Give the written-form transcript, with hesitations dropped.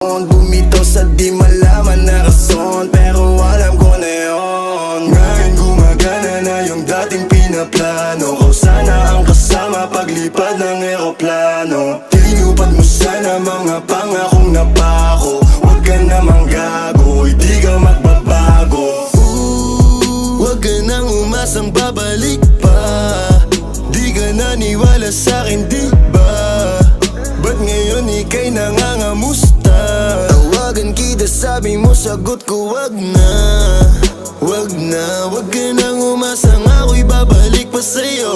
Bumitaw sa di malaman na rason, pero alam ko na yun. Ngayon gumagana na yung dating pinaplano ko. Sana ang kasama paglipad ng eroplano. Tinupad mo sana mga pangakong napako. Huwag ka namang gago, hindi ka magbabago. Huwag ka nang umasang babalik pa. Di ka naniwala sa'kin, di ba? Ba't ngayon ika'y nangangamusta? Tawagan kita, sabi mo, sagot ko wag na. Wag na, wag ka nang umasang ako'y babalik pa sa'yo.